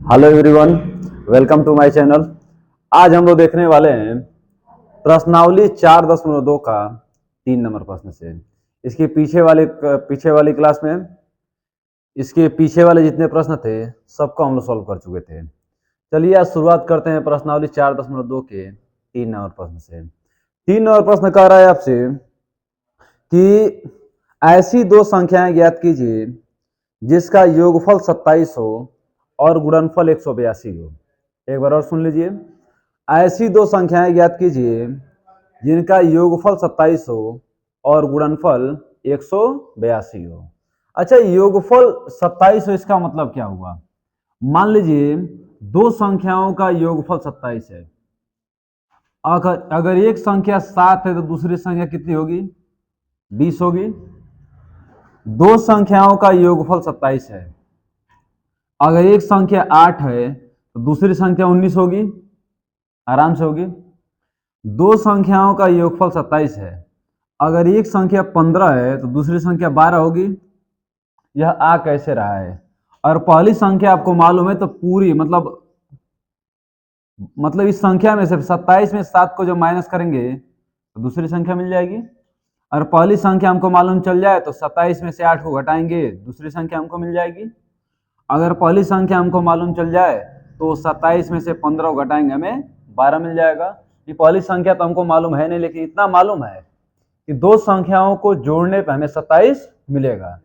Hello everyone, welcome to my channel. आज हम लोग देखने वाले हैं प्रश्नावली 4.2 का 3 नंबर प्रश्न से। इसके पीछे वाली क्लास में इसके पीछे वाले जितने प्रश्न थे सबको हम लोग सॉल्व कर चुके थे। चलिए आज शुरुआत करते हैं प्रश्नावली 4.2 के 3 नंबर प्रश्न से। 3 नंबर प्रश्न कह रहा है आपसे कि ऐसी दो संख्याएं ज्ञात कीजिए जिसका योगफल 27 हो और गुणनफल 182 हो। एक बार और सुन लीजिए। ऐसी दो संख्याएं ज्ञात कीजिए जिनका योगफल 27 हो और गुणनफल 182 हो। अच्छा, योगफल 27 हो इसका मतलब क्या हुआ? मान लीजिए दो संख्याओं का योगफल 27 है। अगर एक संख्या 7 है तो दूसरी संख्या कितनी होगी? 20 होगी। दो संख्याओं का योगफल 27 है। अगर एक संख्या 8 है तो दूसरी संख्या 19 होगी, आराम से होगी। दो संख्याओं का योगफल 27 है। अगर एक संख्या 15 है तो दूसरी संख्या 12 होगी। यह आ कैसे रहा है? और पहली संख्या आपको मालूम है तो पूरी मतलब इस संख्या में से 27 में 7 को जब माइनस करेंगे तो दूसरी संख्या मिल जाएगी। और पहली संख्या हमको मालूम चल जाए तो 27 में से 8 को घटाएंगे, दूसरी संख्या हमको मिल जाएगी। अगर पहली संख्या हमको मालूम चल जाए तो 27 में से 15 घटाएंगे, हमें 12 मिल जाएगा। ये पहली संख्या तो हमको मालूम है नहीं, लेकिन इतना मालूम है कि दो संख्याओं को जोड़ने पर हमें 27 मिलेगा।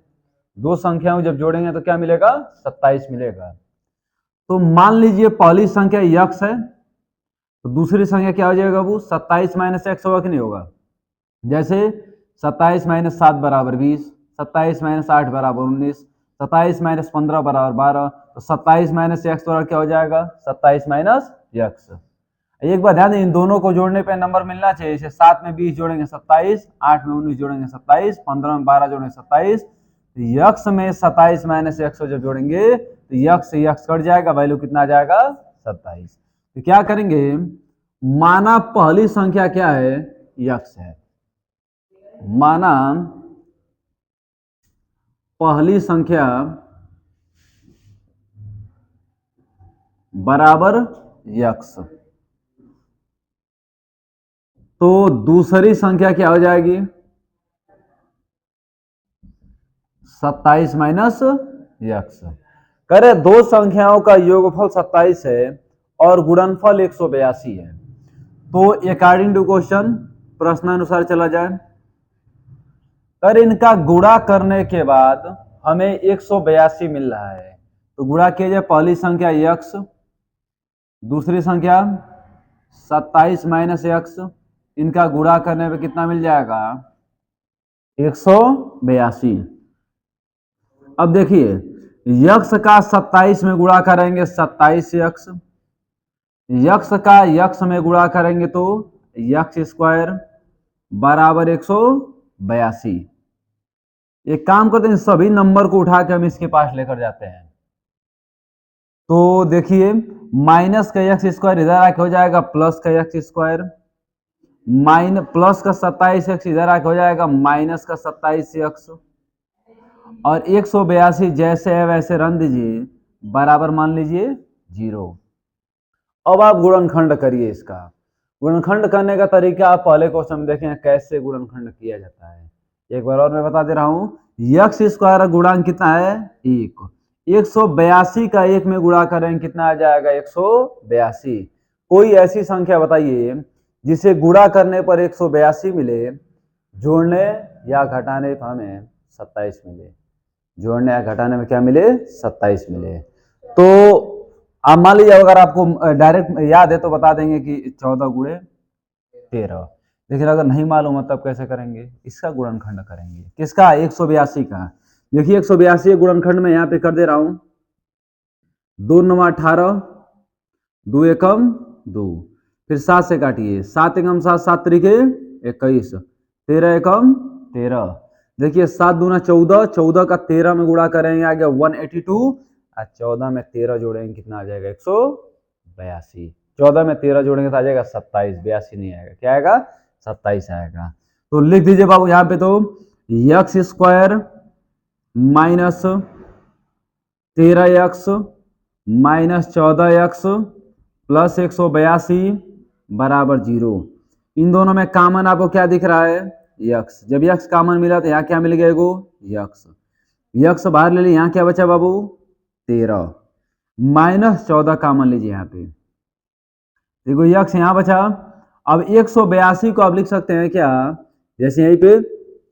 दो संख्याओं जब जोड़ेंगे तो क्या मिलेगा? 27 मिलेगा। तो मान लीजिए पहली संख्या यक्स है तो दूसरी संख्या क्या हो जाएगा? वो 27 माइनस एक्स होगा कि नहीं होगा? जैसे 27 माइनस 7 बराबर 20, 27 माइनस 8 बराबर 19, 27 माइनस 15 बराबर 12। तो 27 माइनस एक्स बराबर क्या हो जाएगा? 27 माइनस एक्स। एक बार ध्यान दें, इन दोनों को जोड़ने पे नंबर मिलना चाहिए। जैसे 7 में 20 जोड़ेंगे 27, 8 में 19 जोड़ेंगे 27, 15 में 12 जोड़ेंगे 27। तो यक्स में 27 माइनस एक्स जब जोड़ेंगे तो यक्स से यक्स कट जाएगा, वैल्यू कितना आ जाएगा? 27। तो क्या करेंगे? माना पहली संख्या क्या है? यक्स है। माना पहली संख्या बराबर यक्स, तो दूसरी संख्या क्या हो जाएगी? 27 माइनस यक्स। करे दो संख्याओं का योगफल 27 है और गुणनफल 182 है। तो अकॉर्डिंग टू क्वेश्चन प्रश्नानुसार चला जाए। कर इनका गुणा करने के बाद हमें 182 मिल रहा है। तो गुणा किया जाए, पहली संख्या यक्स, दूसरी संख्या 27 माइनस एक्स, इनका गुणा करने पे कितना मिल जाएगा? 182। अब देखिए यक्स का 27 में गुणा करेंगे 27 यक्स, यक्स का यक्स में गुणा करेंगे तो यक्स स्क्वायर बराबर 182। एक काम करते हैं, सभी नंबर को उठा के हम इसके पास लेकर जाते हैं। तो देखिए माइनस का एक्स स्क्वायर इधर आके हो जाएगा प्लस का एक्स स्क्वायर, प्लस का 27 एक्स इधर आके हो जाएगा माइनस का 27 एक्स, और 182 जैसे है वैसे रन दीजिए, बराबर मान लीजिए 0। अब आप गुणनखंड करिए इसका। गुणनखंड करने का तरीका आप पहले क्वेश्चन में देखें कैसे गुणनखंड किया जाता है। एक बार और मैं बता दे रहा हूं, यक्स स्क्वायर गुणांक कितना है? 1। 182 का 1 में गुणा करें कितना आ जाएगा? 182। कोई ऐसी संख्या बताइए जिसे गुणा करने पर 182 मिले, जोड़ने या घटाने पर हमें 27 मिले। जोड़ने या घटाने में क्या मिले? 27 मिले। तो आप मान लीजिए अगर आपको डायरेक्ट याद है तो बता देंगे कि 14 गुणे 13। लेकिन अगर नहीं मालूम है तब कैसे करेंगे? इसका गुणनखंड करेंगे। किसका? 182 का। देखिए 182 गुणनखंड में यहाँ पे कर दे रहा हूं, 2 9 18, 2 एकम 2, फिर 7 से काटिए, 7 एकम 7, 7 तरीके 21, 13 एकम 13। देखिए 7 दूना 14, 14 का 13 में गुणा करेंगे आ गया 182, और 14 में 13 जोड़ेंगे कितना आ जाएगा? 182। 14 में 13 जोड़ेंगे तो आ जाएगा 27, 82 नहीं आएगा। क्या आएगा? 27 आएगा। तो लिख दीजिए बाबू यहाँ पे, तो x square minus 13 x -14x plus 182 बराबर 0। इन दोनों में कॉमन आपको क्या दिख रहा है? यक्स। जब यक्स कॉमन मिला तो यहाँ क्या मिल गया एगो? यक्स। यक्स बाहर ले ली, यहाँ क्या बचा बाबू? 13। -14 कॉमन लीजिए यहाँ पे, देखो यक्स यहाँ बचा। अब 182 को आप लिख सकते हैं क्या? जैसे यहीं पे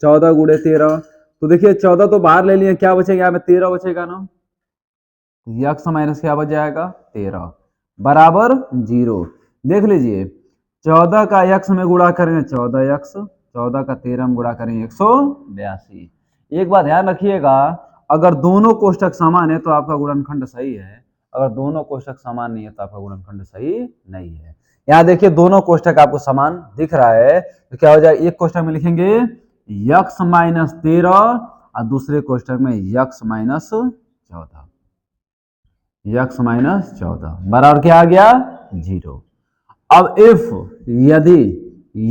14 गुणे 13, तो देखिए 14 तो बाहर ले लिए, क्या बचेगा यहाँ पे? 13 बचेगा ना। यक्स माइनस क्या बच जाएगा? 13 बराबर 0। देख लीजिए 14 का यक्स में गुणा करेंगे 14x, 14 का 13 में गुणा करेंगे 182। एक बात ध्यान रखिएगा, अगर दोनों कोष्टक समान है तो आपका गुणनखंड सही है, अगर दोनों कोष्टक समान नहीं है तो आपका गुणनखंड सही नहीं है। यहाँ देखिए दोनों कोष्टक आपको समान दिख रहा है, तो क्या हो जाएगा? एक कोष्टक में लिखेंगे यक्स माइनस 13 और दूसरे कोष्टक में यक्स माइनस 14, यक्स माइनस 14 बराबर क्या आ गया? 0। अब इफ यदि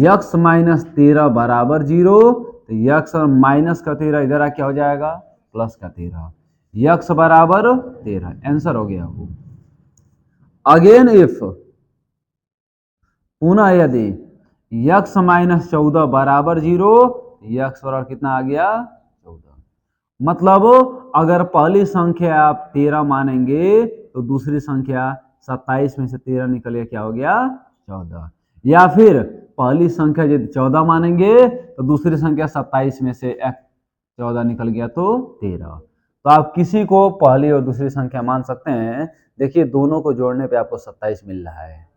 यक्स माइनस 13 बराबर 0 तो यक्स और माइनस का 13 इधर क्या हो जाएगा? प्लस का 13, यक्स बराबर 13, आंसर हो गया वो। अगेन इफ पुनः यदि यक्स माइनस 14 बराबर 0, यक्स बराबर कितना आ गया? 14। मतलब अगर पहली संख्या आप 13 मानेंगे तो दूसरी संख्या 27 में से 13 निकल गया, क्या हो गया? 14। या फिर पहली संख्या यदि 14 मानेंगे तो दूसरी संख्या 27 में से 14 निकल गया तो 13। तो आप किसी को पहली और दूसरी संख्या मान सकते हैं। देखिए दोनों को जोड़ने पे आपको 27 मिल रहा है,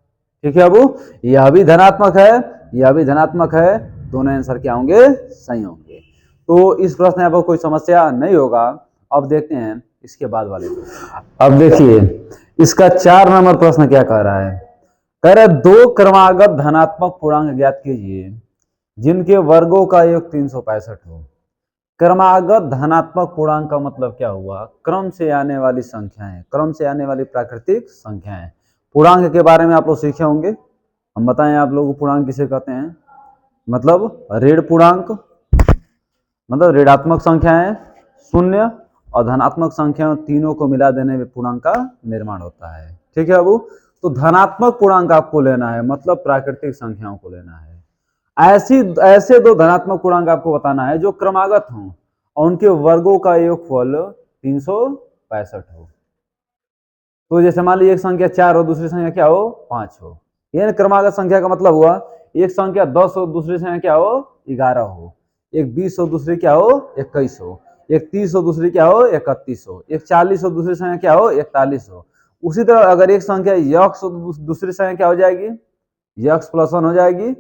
ठीक है अबू? यह भी धनात्मक है, यह भी धनात्मक है, दोनों आंसर क्या होंगे? सही होंगे। तो इस प्रश्न में आपको कोई समस्या नहीं होगा। अब देखते हैं इसके बाद वाले। अब देखिए इसका 4 नंबर प्रश्न क्या कह रहा है? कह रहा है दो क्रमागत धनात्मक पूर्णांक ज्ञात कीजिए जिनके वर्गों का योग 365 हो। क्रमागत धनात्मक पूर्णांक का मतलब क्या हुआ? क्रम से आने वाली संख्याएं, क्रम से आने वाली प्राकृतिक संख्याएं। पूर्णांक के बारे में आप लोग सीखे होंगे, हम बताएं आप लोगों को पूर्णांक किसे कहते हैं? मतलब ऋण पूर्णांक, मतलब ऋणात्मक संख्याएं, शून्य और धनात्मक संख्याओं तीनों को मिला देने में पूर्णांक का निर्माण होता है, ठीक है बाबू? तो धनात्मक पूर्णांक आपको लेना है, मतलब प्राकृतिक संख्याओं को लेना है। ऐसे दो धनात्मक पूर्णांक आपको बताना है जो क्रमागत हों और उनके वर्गों का योगफल 365 हो। तो जैसे मान लीजिए एक संख्या 4 हो, दूसरी संख्या क्या हो? 5 हो। यह क्रमागत संख्या का मतलब हुआ एक संख्या 10 हो, दूसरी संख्या क्या हो? 11 हो। एक 20 हो, दूसरी क्या हो? 21 हो। एक 30 हो, दूसरी क्या हो? 31 हो। एक 40 हो, दूसरी संख्या क्या हो? 41 हो। उसी तरह अगर एक संख्या यक्स हो तो दूसरी संख्या क्या हो जाएगी? यक्स प्लस 1 हो जाएगी।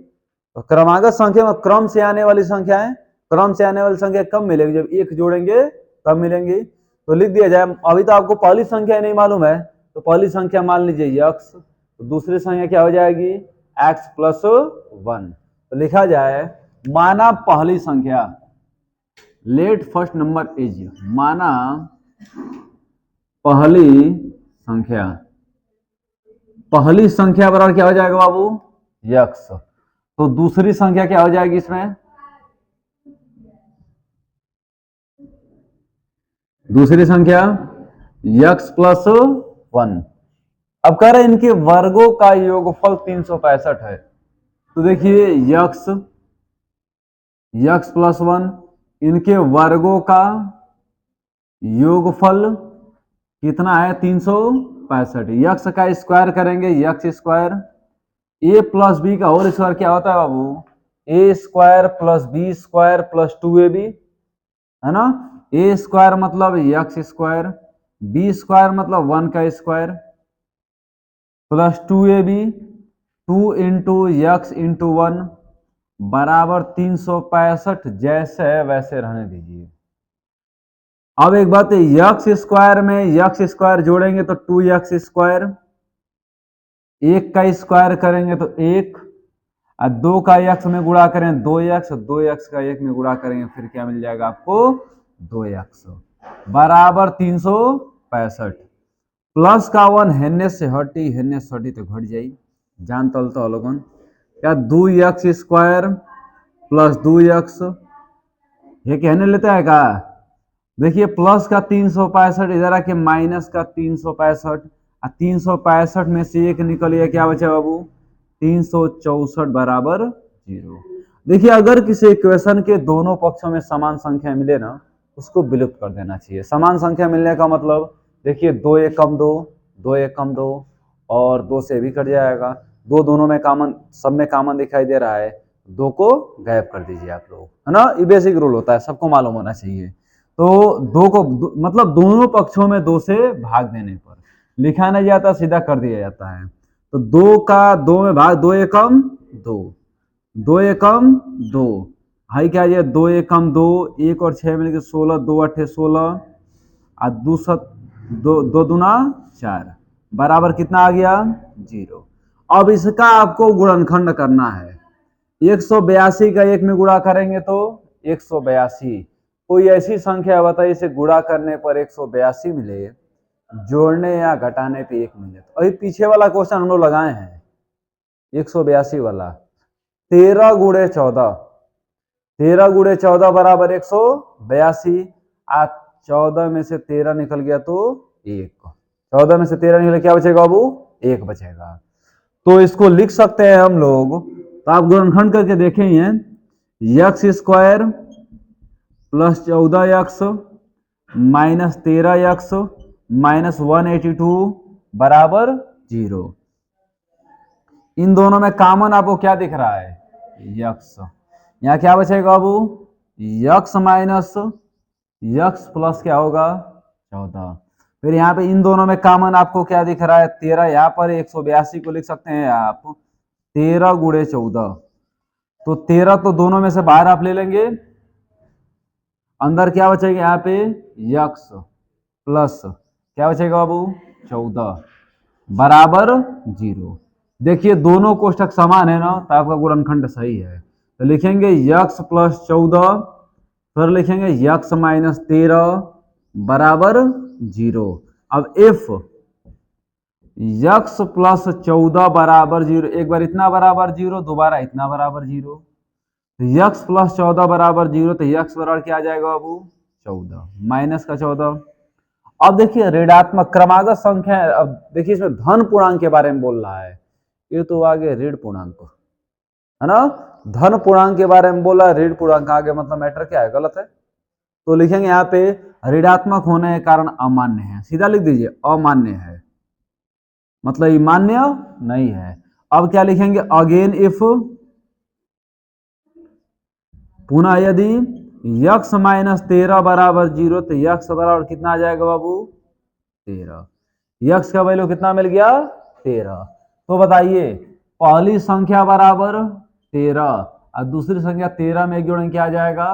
तो क्रमागत संख्या में क्रम से आने वाली संख्याएं, क्रम से आने वाली संख्या कब मिलेगी? जब एक जोड़ेंगे तब मिलेंगी। तो लिख दिया जाए, अभी तो आपको पहली संख्या नहीं मालूम है, तो पहली संख्या मान लीजिए यक्स, तो दूसरी संख्या क्या हो जाएगी? X plus 1। तो लिखा जाए माना पहली संख्या, लेट फर्स्ट नंबर इज, माना पहली संख्या, पहली संख्या बराबर क्या हो जाएगा बाबू? यक्स। तो दूसरी संख्या क्या हो जाएगी इसमें? दूसरी संख्या यक्स प्लस 1। अब कह रहे हैं इनके वर्गों का योगफल 365 है। तो देखिए यक्स, यक्स प्लस 1, इनके वर्गों का योगफल कितना है? 365। यक्स का स्क्वायर करेंगे, x square, a plus b का होल स्क्वायर क्या होता है बाबू? A square plus b square plus 2ab, है ना? ए स्क्वायर मतलब यक्स स्क्वायर, बी स्क्वायर मतलब 1 का square plus 2ab, 2 into x into 1 बराबर 365। जैसे है वैसे रहने दीजिए। अब एक बात है, यक्स स्क्वायर में यक्स स्क्वायर जोड़ेंगे तो 2x स्क्वायर, एक का स्क्वायर करेंगे तो 1, और 2 का x में गुणा करें 2x, 2x का 1 में गुणा करेंगे फिर क्या मिल जाएगा आपको? 2x बराबर 365। प्लस का 1 हेन्ने से हटी, हेन्ने से हटी तो घट जाई, जान तलता हो लोगन क्या? 2x स्क्वायर प्लस 2x, ये कहने लेता है का? देखिए प्लस का 365 इधर आके माइनस का 365, 365 में से एक निकल गया, क्या बचा बाबू? 364 बराबर 0। देखिए अगर किसी इक्वेशन के दोनों पक्षों में समान संख्या मिले ना, उसको विलुप्त कर देना चाहिए। समान संख्या मिलने का मतलब देखिए 2 एक कम 2, 2 एक कम 2 और 2 से भी कट जाएगा। 2 दोनों में कॉमन, सब में कॉमन दिखाई दे रहा है, 2 को गायब कर दीजिए आप लोग, है ना। ये बेसिक रूल होता है, सबको मालूम होना चाहिए। तो 2 को मतलब दोनों पक्षों में 2 से भाग देने पर लिखा नहीं जाता, सीधा कर दिया जाता है। तो 2 का 2 में भाग, 2 एकम 2, 2 एकम 2, हाई क्या है, 2 एकम 2, 1 और 6 मिलकर 16, 2 अट्ठे 16 और 2 दूना 4 बराबर कितना आ गया? 0। अब इसका आपको गुणनखंड करना है। 182 का 1 में गुणा करेंगे तो 182। कोई ऐसी संख्या बताइए इसे गुणा करने पर 182 मिले, जोड़ने या घटाने पे 1 मिले। तो अभी पीछे वाला क्वेश्चन हम लोग लगाए हैं 182 वाला। 13 गुणे 14, 13 गुणे 14 बराबर 182। आज 14 में से 13 निकल गया तो 1, 14 में से 13 निकल, क्या बचेगा बाबू? 1 बचेगा। तो इसको लिख सकते हैं हम लोग, तो आप गुणनखंड करके देखेंगे, x square plus 14 x minus 13 x minus 182 बराबर 0। इन दोनों में कॉमन आपको क्या दिख रहा है? यक्स। यहाँ क्या बचेगा बाबू? यक्स माइनस यक्स प्लस क्या होगा? 14। फिर यहाँ पे इन दोनों में कॉमन आपको क्या दिख रहा है? 13। यहाँ पर 182 को लिख सकते हैं आप 13 गुणे 14। तो 13 तो दोनों में से बाहर आप ले लेंगे, अंदर क्या बचेगा? यहाँ पे यक्स प्लस क्या बचेगा बाबू? 14 बराबर 0। देखिए दोनों कोष्ठक समान है ना, तो आपका गुणनखंड सही है। तो लिखेंगे यक्स प्लस 14, फिर लिखेंगे यक्स माइनस 13 बराबर 0। अब इफ यक्स प्लस 14 बराबर 0, एक बार इतना बराबर 0, दोबारा इतना बराबर 0, यक्स प्लस 14 बराबर 0, तो यक्स बराबर क्या आ जाएगा बाबू? 14 माइनस का 14। अब देखिए ऋणात्मक क्रमागत संख्या है। अब देखिए इसमें धन पूर्णांक के बारे में बोल रहा है, ये तो आगे ऋण पूर्णांक है ना। धन पूर्णांक के बारे में बोला, ऋण पूर्णांक आगे, मतलब मैटर क्या है? गलत है। तो लिखेंगे यहाँ पे ऋणात्मक होने के कारण अमान्य है, सीधा लिख दीजिए अमान्य है, मतलब ये मान्य नहीं है। अब क्या लिखेंगे? अगेन इफ, पुनः यदि यक्स माइनस 13 बराबर 0, तो यक्स बराबर कितना आ जाएगा बाबू? 13। यक्स का वैल्यू कितना मिल गया? 13। तो बताइए पहली संख्या बराबर 13 और दूसरी संख्या 13 में एक जोड़ेंगे क्या आ जाएगा?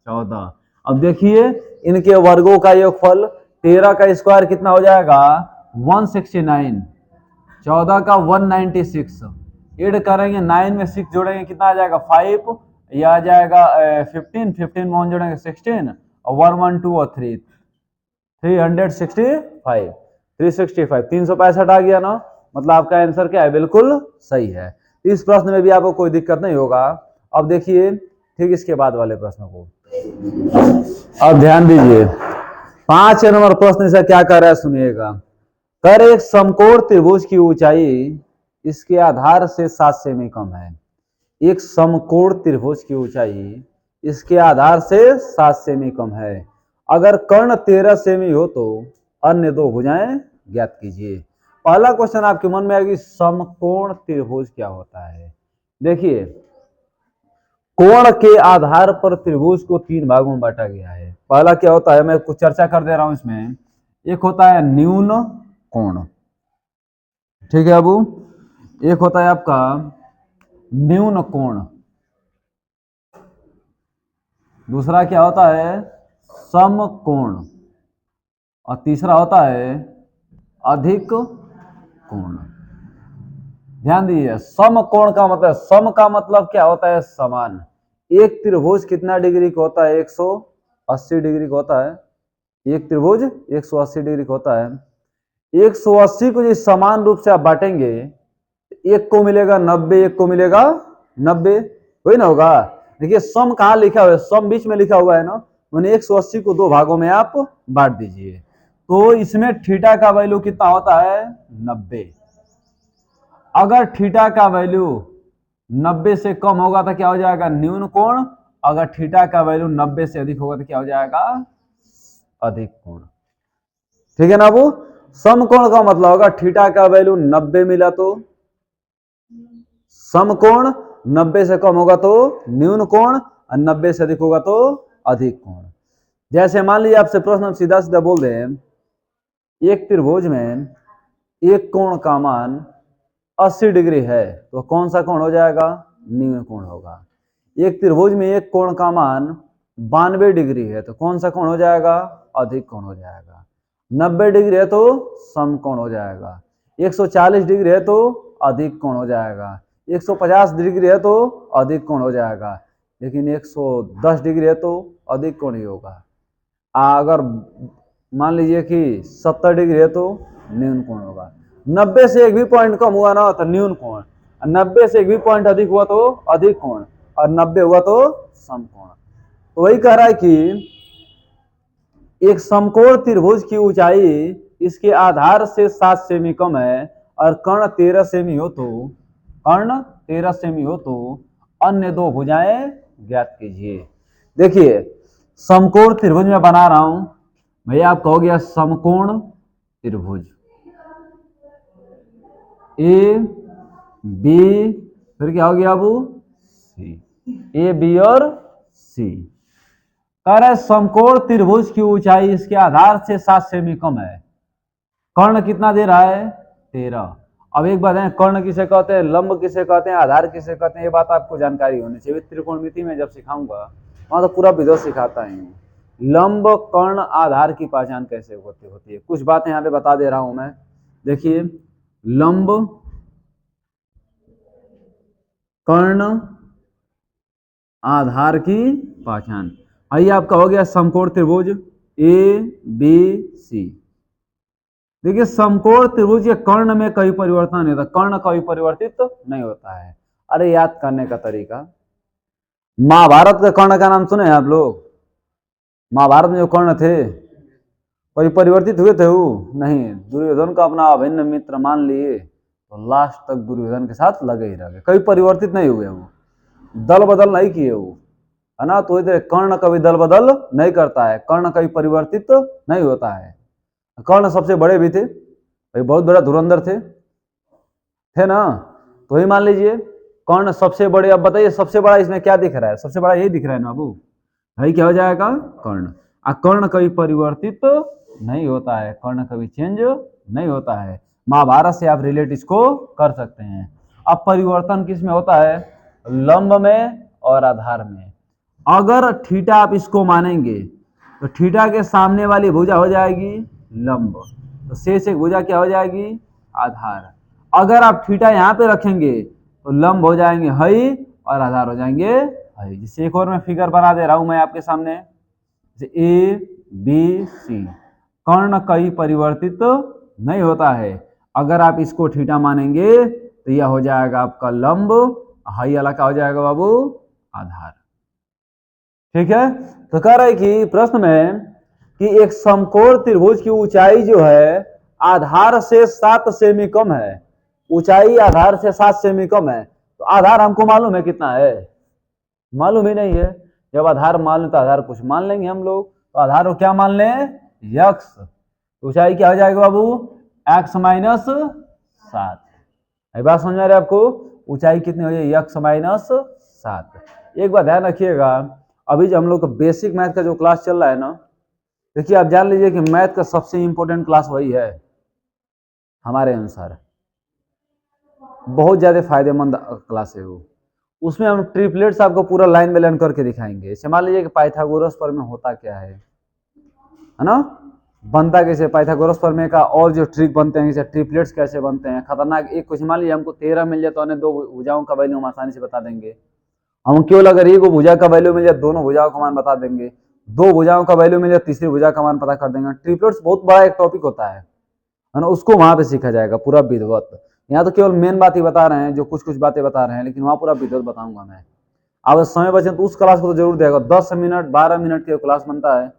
14। अब देखिए इनके वर्गों का योगफल, 13 का स्क्वायर कितना हो जाएगा? 169, 14 का 196, ऐड करेंगे 9 में 6 जोड़ेंगे कितना आ जाएगा? 5, यह आ जाएगा 15, 15 में 1 जोड़ेंगे 16 और 1 1 2 और 3, 365, 365, 365 आ गया ना, मतलब आपका आंसर क्या है? बिल्कुल सही है। इस प्रश्न में भी आपको कोई दिक्कत नहीं होगा। अब देखिए ठीक इसके बाद वाले प्रश्न को अब ध्यान दीजिए। 5 नंबर प्रश्न से क्या कर रहा है सुनिएगा। कर एक समकोण त्रिभुज की ऊंचाई इसके आधार से 7 सेमी कम है। एक समकोण त्रिभुज की ऊंचाई इसके आधार से 7 सेमी कम है। अगर कर्ण 13 सेमी हो तो अन्य दो भुजाएं ज्ञात कीजिए। पहला क्वेश्चन आपके मन में आएगी, समकोण त्रिभुज क्या होता है? देखिए कोण के आधार पर त्रिभुज को 3 भागों में बांटा गया है। पहला क्या होता है, मैं कुछ चर्चा कर दे रहा हूं इसमें। एक होता है न्यून कोण, ठीक है बाबू। एक होता है आपका न्यून कोण, दूसरा क्या होता है? समकोण, और तीसरा होता है अधिक कोण। ध्यान दीजिए, समकोण का मतलब, सम का मतलब क्या होता है? समान। एक त्रिभुज कितना डिग्री का होता है? 180 डिग्री का होता है। एक त्रिभुज 180 डिग्री का होता है। 180 को जिस समान रूप से आप बांटेंगे, एक को मिलेगा 90, एक को मिलेगा 90, वही ना होगा। देखिए सम कहाँ लिखा हुआ है? सम बीच में लिखा हुआ है ना, मैंने 180 को 2 भागों में आप बांट दीजिए। तो इसमें थीटा का वैल्यू कितना होता है 90। अगर थीटा का वैल्यू 90 से कम होगा तो क्या हो जाएगा न्यून कोण, अगर थीटा का वैल्यू 90 से अधिक होगा तो क्या हो जाएगा अधिक कोण। ठीक है ना। वो समकोण का मतलब होगा थीटा का वैल्यू 90 मिला तो समकोण, 90 से कम होगा तो न्यून कोण, और 90 से अधिक होगा तो अधिक कोण। जैसे मान लीजिए आपसे प्रश्न हम सीधा सीधा बोल रहे हैं, एक त्रिभुज में एक कोण का मान 80 डिग्री है तो कौन सा कोण हो जाएगा न्यून कोण होगा। एक त्रिभुज में एक कोण का मान 92 डिग्री है तो कौन सा कोण हो जाएगा अधिक कोण हो जाएगा। 90 डिग्री है तो समकोण हो जाएगा। 140 डिग्री है तो अधिक कोण हो जाएगा। 150 डिग्री है तो अधिक कोण हो जाएगा। लेकिन 110 डिग्री है तो अधिक कोण ही होगा। अगर मान लीजिए कि 70 डिग्री है तो न्यून कोण होगा। 90 से एक भी पॉइंट कम हुआ ना तो न्यून कोण, 90 से एक भी पॉइंट अधिक हुआ तो अधिक कोण, और 90 हुआ तो समकोण। तो वही कह रहा है कि एक समकोण त्रिभुज की ऊंचाई इसके आधार से 7 सेमी कम है और कर्ण 13 सेमी हो तो, कर्ण 13 सेमी हो तो अन्य दो भुजाएं ज्ञात कीजिए। देखिए समकोण त्रिभुज में बना रहा हूं भैया, आप कहोगे समकोण त्रिभुज ए बी, फिर क्या हो गया अब सी, ए बी और सी। कह रहे समकोण त्रिभुज की ऊंचाई इसके आधार से 7 सेमी कम है। कर्ण कितना दे रहा है 13। अब एक बात है, कर्ण किसे कहते हैं, लंब किसे कहते हैं, आधार किसे कहते हैं, ये बात आपको जानकारी होनी चाहिए। त्रिकोणमिति में जब सिखाऊंगा वहां तो पूरा विधि सिखाता ही हूँ। लंब कर्ण आधार की पहचान कैसे होती है, कुछ बातें यहाँ पे बता दे रहा हूं मैं। देखिए लंब कर्ण आधार की पहचान। आइए आपका हो गया समकोण त्रिभुज ए बी सी। देखिए समकोण त्रिभुज के कर्ण में कभी परिवर्तन नहीं होता, कर्ण कभी परिवर्तित नहीं होता है। अरे याद करने का तरीका, महाभारत के कर्ण का नाम सुने हैं आप लोग? महाभारत में जो कर्ण थे कभी परिवर्तित हुए थे वो नहीं, दुर्योधन का अपना अभिन्न मित्र मान लिए तो लास्ट तक दुर्योधन के साथ लगे ही रह गए, कभी परिवर्तित नहीं हुए, वो दल बदल नहीं किए वो, है ना। तो इधर कर्ण कभी दल बदल नहीं करता है, कर्ण कभी परिवर्तित नहीं होता है। कर्ण सबसे बड़े भी थे भाई, बहुत बड़ा धुरंधर थे ना। तो ही मान लीजिए कर्ण सबसे बड़े। अब बताइए सबसे बड़ा इसमें क्या दिख रहा है, सबसे बड़ा यही दिख रहा है ना बाबू भाई, क्या हो जाएगा कर्ण। कर्ण कभी परिवर्तित नहीं होता है, कर्ण कभी चेंज नहीं होता है। महाभारत से आप रिलेट इसको कर सकते हैं। अब परिवर्तन किस में होता है, लंब में और आधार में। अगर थीटा आप इसको मानेंगे तो थीटा के सामने वाली भुजा हो जाएगी लंब, तो शेष एक भुजा क्या हो जाएगी आधार। अगर आप थीटा यहाँ पे रखेंगे तो लंब हो जाएंगे हई और आधार हो जाएंगे हई। जिससे एक और मैं फिगर बना दे रहा हूं मैं आपके सामने, ए बी सी। कर्ण कभी परिवर्तित नहीं होता है, अगर आप इसको थीटा मानेंगे तो यह हो जाएगा आपका लंब, हई वाला क्या हो जाएगा बाबू आधार। ठीक है। तो कह रहा है कि प्रश्न में कि एक समकोण त्रिभुज की ऊंचाई जो है आधार से 7 सेमी कम है, ऊंचाई आधार से 7 सेमी कम है, तो आधार हमको मालूम है कितना है, मालूम ही नहीं है। जब आधार मान लें तो आधार कुछ मान लेंगे हम लोग, तो आधार को क्या मान लें यक्स, ऊंचाई क्या हो जाएगा बाबू एक्स माइनस 7। बात समझ आ रही है आपको, ऊंचाई कितनी हो जाएगी यक्स माइनस 7। एक बात ध्यान रखिएगा, अभी जो हम लोग का बेसिक मैथ का जो क्लास चल रहा है ना, देखिए आप जान लीजिए कि मैथ का सबसे इंपॉर्टेंट क्लास वही है हमारे अनुसार, बहुत ज्यादा फायदेमंद क्लास है वो। उसमें हम ट्रिपलेट्स आपको पूरा लाइन बाय लाइन करके दिखाएंगे। जैसे मान लीजिए कि पाइथागोरस प्रमेय होता क्या है ना, बनता कैसे पाइथागोरस प्रमेय का, और जो ट्रिक बनते हैं जैसे ट्रिपलेट्स कैसे बनते हैं खतरनाक। एक कुछ मान लीजिए हमको 13 मिल जाए तो अन्य दो भुजाओं का वैल्यू हम आसानी से बता देंगे। हम केवल अगर एक भुजा का वैल्यू मिल जाए दोनों भुजाओं का मान बता देंगे, दो भुजाओं का वैल्यू मिल जाए तीसरी भुजा का मान पता कर देंगे। ट्रिपलेट्स बहुत बड़ा एक टॉपिक होता है ना, उसको वहां पे सीखा जाएगा पूरा विधिवत। यहाँ तो केवल मेन बात ही बता रहे हैं, जो कुछ कुछ बातें बता रहे हैं, लेकिन वहां पूरा विधिवत बताऊंगा मैं। अब समय बचे तो उस क्लास को तो जरूर देगा, 10 मिनट 12 मिनट की क्लास बनता है,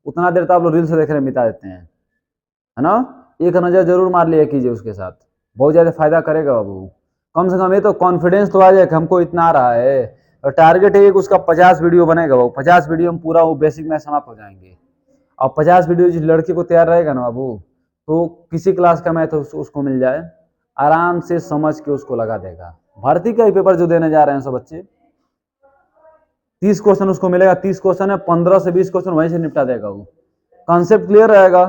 उतना देर तो आप लोग रील से देखने में बिता देते हैं। है ना। एक नज़र जरूर मार लिया कीजिए उसके साथ, बहुत ज़्यादा फायदा करेगा बाबू। कम से कम ये तो कॉन्फिडेंस तो आ जाए कि हमको इतना आ रहा है। और टारगेट है कि उसका 50 वीडियो बनेगा बाबू, 50 वीडियो में पूरा वो बेसिक मैथ समाप्त हो जाएंगे। और 50 वीडियो जिस लड़के को तैयार रहेगा ना बाबू, तो किसी क्लास का मैथ उसको मिल जाए, आराम से समझ के उसको लगा देगा। भर्ती का ही पेपर जो देने जा रहे हैं सब बच्चे, 30 क्वेश्चन उसको मिलेगा, 30 क्वेश्चन है, 15 से 20 क्वेश्चन वहीं से निपटा देगा वो। कॉन्सेप्ट क्लियर रहेगा,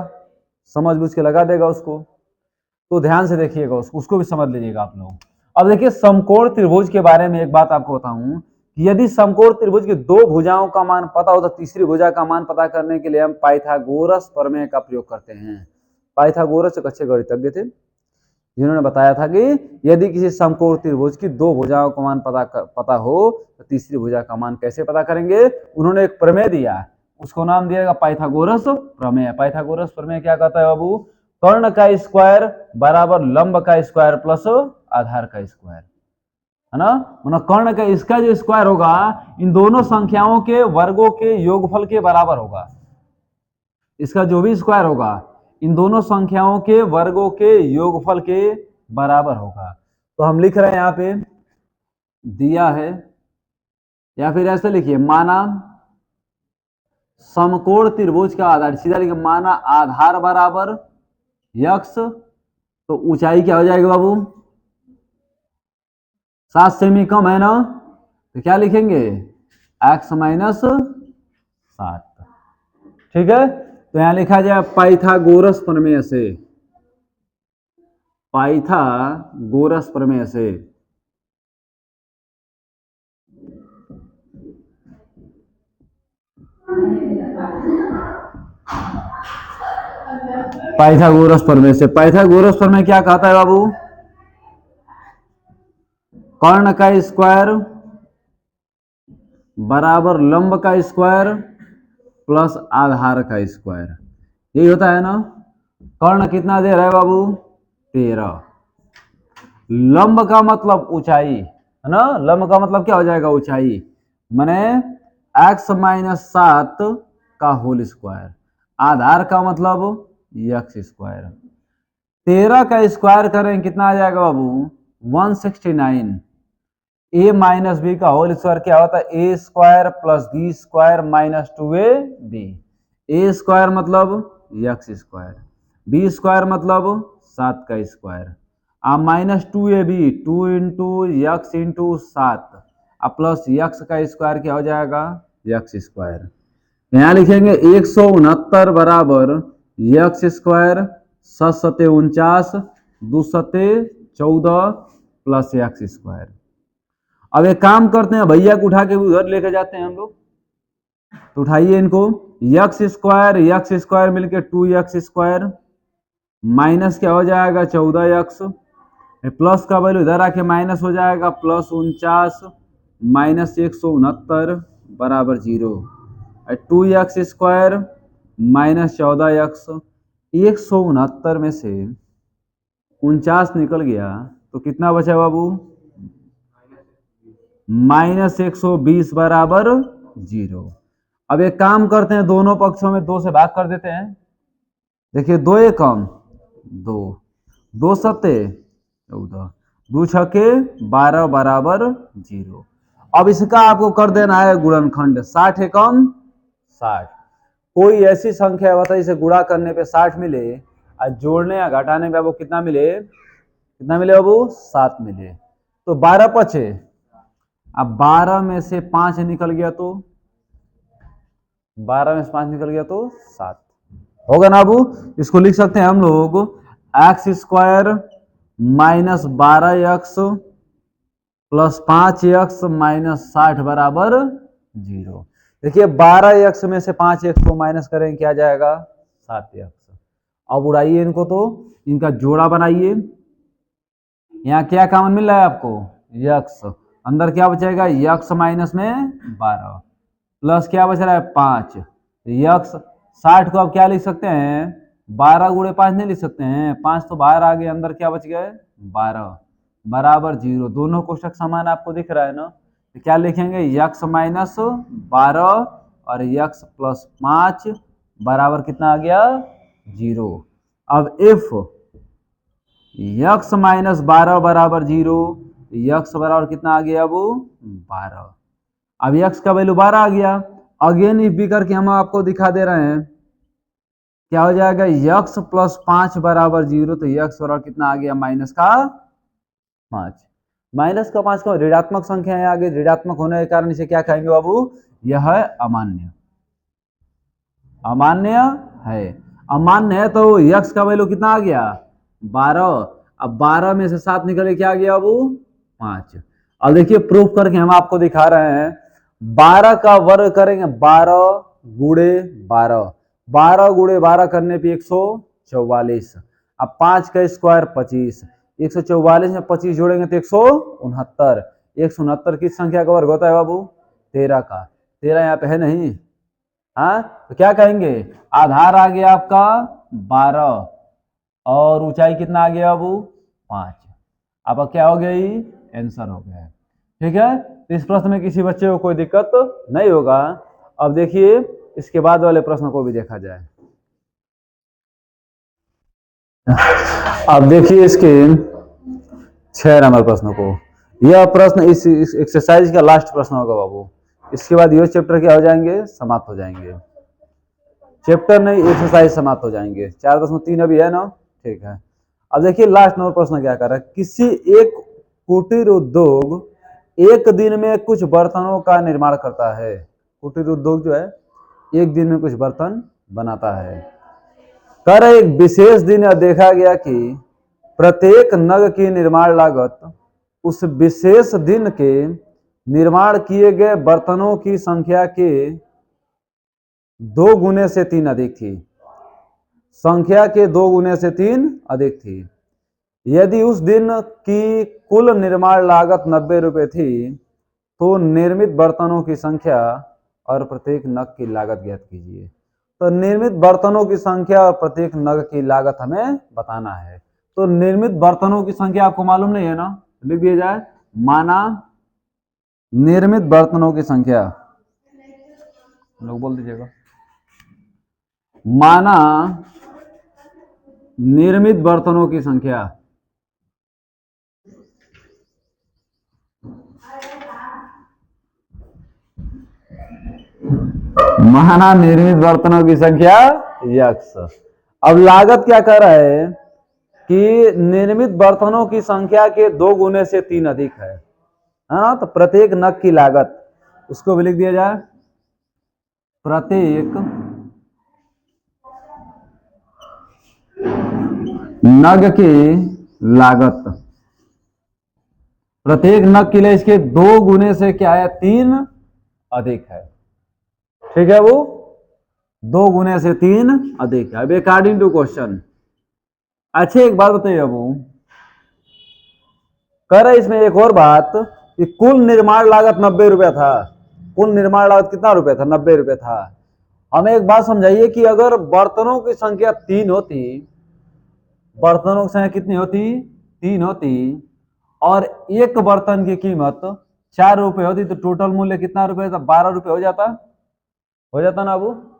समझ बूझ के लगा देगा उसको। तो ध्यान से देखिएगा, उसको भी समझ लीजिएगा आप लोग। अब देखिए समकोण त्रिभुज के बारे में एक बात आपको बताऊं कि यदि समकोण त्रिभुज की दो भुजाओं का मान पता हो तो तीसरी भुजा का मान पता करने के लिए हम पाइथागोरस प्रमेय का प्रयोग करते हैं। पाइथागोरस एक अच्छे गणितज्ञ थे जिन्होंने बताया था कि यदि किसी समकोण त्रिभुज की दो भुजाओं का मान पता हो तो तीसरी भुजा का मान कैसे पता करेंगे। उन्होंने एक प्रमेय दिया, उसको नाम दिया पाइथागोरस प्रमेय। पाइथागोरस प्रमेय क्या कहता है बाबू, कर्ण का स्क्वायर बराबर लंब का स्क्वायर प्लस आधार का स्क्वायर, है ना। मतलब कर्ण का इसका जो स्क्वायर होगा इन दोनों संख्याओं के वर्गों के योगफल के बराबर होगा। इसका जो भी स्क्वायर होगा इन दोनों संख्याओं के वर्गों के योगफल के बराबर होगा। तो हम लिख रहे हैं यहां पे दिया है, या फिर ऐसे लिखिए माना समकोण त्रिभुज का आधार, सीधा लिखिए माना आधार बराबर यक्स, तो ऊंचाई क्या हो जाएगी बाबू 7 सेमी कम है ना, तो क्या लिखेंगे x माइनस 7। ठीक है, तो यहां लिखा जाए पाइथागोरस प्रमेय से, पाइथागोरस प्रमेय से। पाइथागोरस प्रमेय से, पाइथागोरस प्रमेय क्या कहता है बाबू, कर्ण का स्क्वायर बराबर लंब का स्क्वायर प्लस आधार का स्क्वायर, यही होता है ना। कर्ण कितना दे रहा है बाबू 13, लंब का मतलब ऊंचाई है ना, लंब का मतलब क्या हो जाएगा ऊंचाई, माने x माइनस 7 का होल स्क्वायर, आधार का मतलब x स्क्वायर। 13 का स्क्वायर करें कितना आ जाएगा बाबू 169। a माइनस बी का होल स्क्वायर क्या होता है, a square plus b square minus 2ab। A square मतलब x स्क्वायर, बी स्क्वायर मतलब 7 का स्क्वायर, आ minus 2ab 2 into x into 7 plus x का स्क्वायर क्या हो जाएगा यक्स स्क्वायर। यहाँ लिखेंगे 169 बराबर यक्स स्क्वायर 7 सते 49 2 सते 14 प्लस यक्स स्क्वायर। अब एक काम करते हैं, भैया को उठा के उधर लेके जाते हैं हम लोग, तो उठाइए इनको, यक्स स्क्वायर मिलके 2x स्क्वायर माइनस क्या हो जाएगा 14x, प्लस का वैल्यू इधर आके माइनस हो जाएगा प्लस 49 माइनस 169 बराबर 0, 2x स्क्वायर माइनस 14x। 169 में से 49 निकल गया तो कितना बचा बाबू माइनस 120 बराबर 0। अब एक काम करते हैं, दोनों पक्षों में 2 से भाग कर देते हैं। देखिए 2 एकम 2, 2 सत्ते 14, 2 छके 12 बराबर 0। अब इसका आपको कर देना है गुणनखंड, 60 एकम 60। कोई ऐसी संख्या बताइए इसे गुणा करने पे 60 मिले और जोड़ने या घटाने पे आपको कितना मिले, कितना मिले बाबू 7 मिले, तो 12 बचे। अब 12 में से 5 निकल गया तो 12 में से 5 निकल गया तो 7 होगा ना बाबू। इसको लिख सकते हैं हम लोग x square minus 12x plus 5x minus 60 बराबर 0। देखिए 12x में से 5x को माइनस करें क्या जाएगा 7x। अब उड़ाइए इनको, तो इनका जोड़ा बनाइए, यहाँ क्या कॉमन मिल रहा है आपको x, अंदर क्या बचेगा x माइनस में 12 प्लस क्या बच रहा है 5 x। 60 को आप क्या लिख सकते हैं 12 गुणे 5 नहीं लिख सकते हैं, 5 तो बाहर आ गए, अंदर क्या बच गए 12 बराबर 0। दोनों कोष्टक समान आपको दिख रहा है ना, तो क्या लिखेंगे x माइनस 12 और x प्लस 5 बराबर कितना आ गया 0। अब इफ यक्स माइनस 12 बराबर 0, यक्स बराबर कितना आ गया अब 12। अब यक्स का वैल्यू 12 आ गया। अगेन इफ भी करके हम आपको दिखा दे रहे हैं, क्या हो जाएगा, यक्स प्लस 5 बराबर 0, तो यक्स बराबर कितना आ गया माइनस का 5। माइनस का 5 का ऋणात्मक संख्या है, आगे ऋणात्मक होने के कारण इसे क्या कहेंगे बाबू, यह है अमान्य। अमान्य है, अमान्य है तो यक्स का वैल्यू कितना आ गया 12। अब 12 में से 7 निकले क्या आ गया बाबू 5। अब देखिए प्रूफ करके हम आपको दिखा रहे हैं, 12 का वर्ग करेंगे 12 गुणे 12, 12 गुणे 12 करने पे 144। अब 5 का स्क्वायर 25, 144 में 25 जोड़ेंगे तो 169। 169 किस संख्या का वर्ग होता है बाबू 13 का। 13 यहाँ पे है नहीं, हाँ तो क्या कहेंगे, आधार आ गया आपका 12 और ऊंचाई कितना आ गया बाबू 5। अब क्या हो गया, आंसर हो गया। ठीक है, तो इस प्रश्न में किसी बच्चे को कोई दिक्कत नहीं होगा। अब देखिए इसके बाद वाले प्रश्न को भी देखा जाए। अब देखिए इसके 6 नंबर प्रश्न को, यह प्रश्न इस एक्सरसाइज का लास्ट प्रश्न होगा बाबू। इसके बाद ये चैप्टर क्या हो जाएंगे, समाप्त हो जाएंगे। चैप्टर नहीं, एक्सरसाइज समाप्त हो जाएंगे। 4.3 अभी है ना, ठीक है। अब देखिए लास्ट नंबर प्रश्न क्या कर रहा है, किसी एक कुटीर उद्योग एक दिन में कुछ बर्तनों का निर्माण करता है। कुटीर उद्योग जो है एक दिन में कुछ बर्तन बनाता है। कर एक विशेष दिन यह देखा गया कि प्रत्येक नग की निर्माण लागत उस विशेष दिन के निर्माण किए गए बर्तनों की संख्या के 2 गुने से 3 अधिक थी। संख्या के 2 गुने से 3 अधिक थी। यदि उस दिन की कुल निर्माण लागत 90 रुपए थी, तो निर्मित बर्तनों की संख्या और प्रत्येक नग की लागत ज्ञात कीजिए। तो निर्मित बर्तनों की संख्या और प्रत्येक नग की लागत हमें बताना है। तो निर्मित बर्तनों की संख्या आपको मालूम नहीं है ना, लिख दिया जाए, माना निर्मित बर्तनों की संख्या, लोग बोल दीजिएगा, माना निर्मित बर्तनों की संख्या, माना निर्मित बर्तनों की संख्या यक्स। अब लागत क्या कर रहा है कि निर्मित बर्तनों की संख्या के 2 गुने से 3 अधिक है ना, तो प्रत्येक नग की लागत, उसको भी लिख दिया जाए, प्रत्येक नग की लागत, प्रत्येक नग के लिए इसके 2 गुने से क्या है 3 अधिक है। ठीक है, वो 2 गुने से 3 अधिक है। अब अकॉर्डिंग टू क्वेश्चन, अच्छे एक बात बताइए अब कह रहे इसमें एक और बात कि कुल निर्माण लागत 90 रुपया था। कुल निर्माण लागत कितना रुपया था, 90 रुपया था। हमें एक बात समझाइए कि अगर बर्तनों की संख्या 3 होती, बर्तनों की संख्या कितनी होती 3 होती, और एक बर्तन की कीमत 4 रुपए होती, तो टोटल मूल्य कितना रुपए था, 12 रुपए हो जाता ना अब।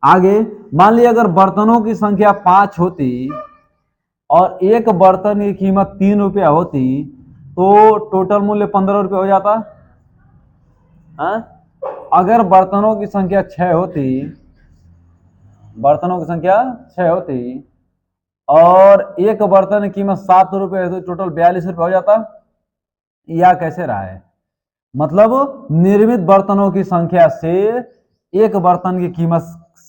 आगे मान लिया अगर बर्तनों की संख्या 5 होती और एक बर्तन की कीमत 3 रुपया होती, तो टोटल मूल्य 15 रुपये हो जाता। अगर बर्तनों की संख्या 6 होती, बर्तनों की संख्या 6 होती और एक बर्तन की कीमत 7 रुपये है, तो टोटल 42 रुपये हो जाता। या कैसे रहा है, मतलब निर्मित बर्तनों की संख्या से एक बर्तन की कीमत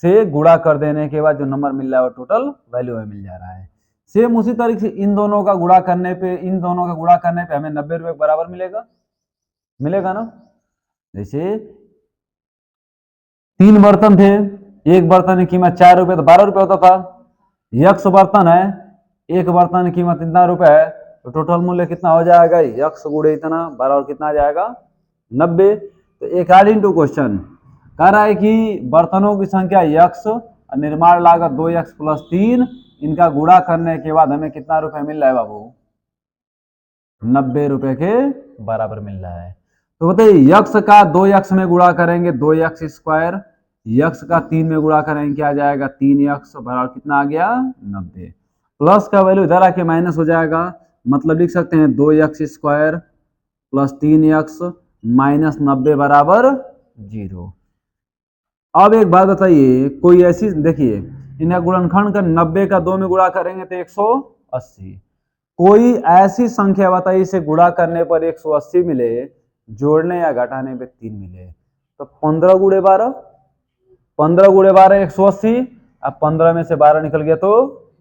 से गुणा कर देने के बाद जो नंबर मिल रहा है वो टोटल वैल्यू में मिल जा रहा है। सेम उसी तरीके से इन दोनों का गुणा करने पे हमें 90 रुपए बराबर मिलेगा ना। जैसे 3 बर्तन थे, एक बर्तन की कीमत 4 रुपए, तो 12 रुपए होता था। यक्स बर्तन है, एक बर्तन की कीमत इतना रुपए है, तो टोटल मूल्य कितना हो जाएगा, यक्स गुणे इतना बराबर कितना आ जाएगा 90। तो अकॉर्डिंग टू क्वेश्चन कह रहा है कि बर्तनों की संख्या यक्स और निर्माण लागत 2x + 3, इनका गुणा करने के बाद हमें कितना रुपए मिल रहा है बाबू, 90 रुपए के बराबर मिल रहा है। तो बताइए यक्स का 2x में गुणा करेंगे 2x² यक्स का 3 में गुणा करेंगे क्या आ जाएगा, 3x बराबर कितना आ गया 90। प्लस का वैल्यू इधर आके माइनस हो जाएगा, मतलब लिख सकते हैं 2x² प्लस 3x माइनस 90 बराबर 0। अब एक बात बताइए, कोई ऐसी देखिए इन्हें गुणनखंड का 90 का 2 में गुणा करेंगे तो 180। कोई ऐसी संख्या बताइए इसे गुणा करने पर 180 मिले, जोड़ने या घटाने पे 3 मिले। तो 15 गुणे 12, 15 गुणे 12 180, अब 15 में से 12 निकल गया तो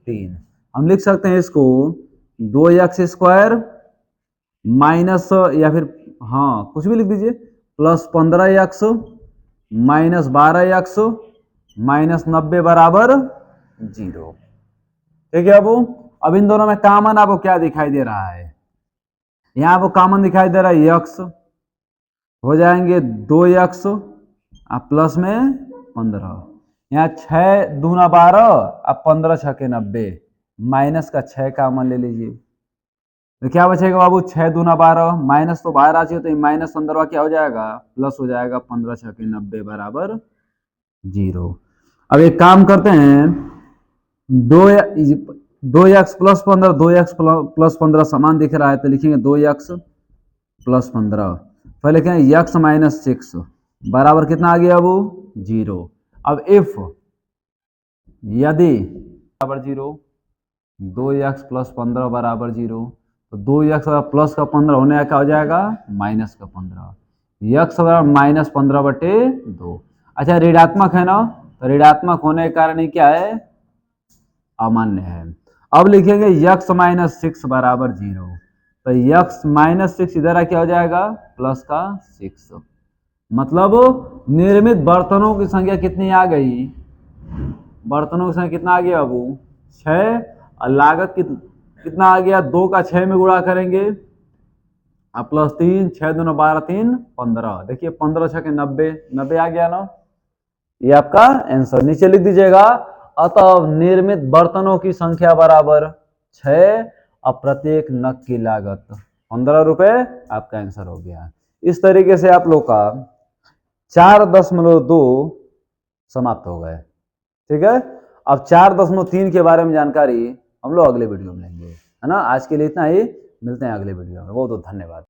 3। हम लिख सकते हैं इसको 2x² माइनस या फिर हाँ कुछ भी लिख दीजिए plus 15x minus 12x minus 90 बराबर 0। ठीक है। अब इन दोनों में कॉमन आपको क्या दिखाई दे रहा है, यहाँ आपको कॉमन दिखाई दे रहा है x, हो जाएंगे 2x प्लस में 15, यहाँ 6 दूना 12 अब 15 छके 90, माइनस का 6 कॉमन ले लीजिए तो क्या बचेगा बाबू, 6 दूना 12, माइनस तो बाहर आ चाहिए तो माइनस अंदर क्या हो जाएगा, प्लस हो जाएगा, 15 छके 90 बराबर 0। अब एक काम करते हैं, 2x प्लस 15, 2x प्लस 15 समान दिख रहा है तो लिखेंगे 2x प्लस 15, फिर लिखेंगे x माइनस 6 बराबर कितना आ गया अब 0। अब इफ यदि बराबर 0, 2x प्लस 15 बराबर 0, तो 2x प्लस का 15 होने का क्या हो जाएगा माइनस का 15, x बराबर माइनस 15/2। अच्छा ऋणात्मक है ना, तो ऋणात्मक होने के कारण क्या है, अमान्य है। अब लिखेंगे x माइनस 6 बराबर 0, तो x माइनस 6 इधर क्या हो जाएगा प्लस का 6, मतलब निर्मित बर्तनों की संख्या कितनी आ गई, बर्तनों की संख्या कितना आ गया बाबू 6, और लागत कितना आ गया, 2 का 6 में गुणा करेंगे अब प्लस 3, 6 दूना 12, 3 15, देखिए 15 छके 90, 90 आ गया ना, ये आपका आंसर नीचे लिख दीजिएगा। अतः निर्मित बर्तनों की संख्या बराबर 6 और प्रत्येक नग की लागत 15 रुपए, आपका आंसर हो गया। इस तरीके से आप लोग का 4.2 समाप्त हो गए। ठीक है, अब 4.3 के बारे में जानकारी हम लोग अगले वीडियो में लेंगे, है ना। आज के लिए इतना ही, मिलते हैं अगले वीडियो में, बहुत बहुत धन्यवाद।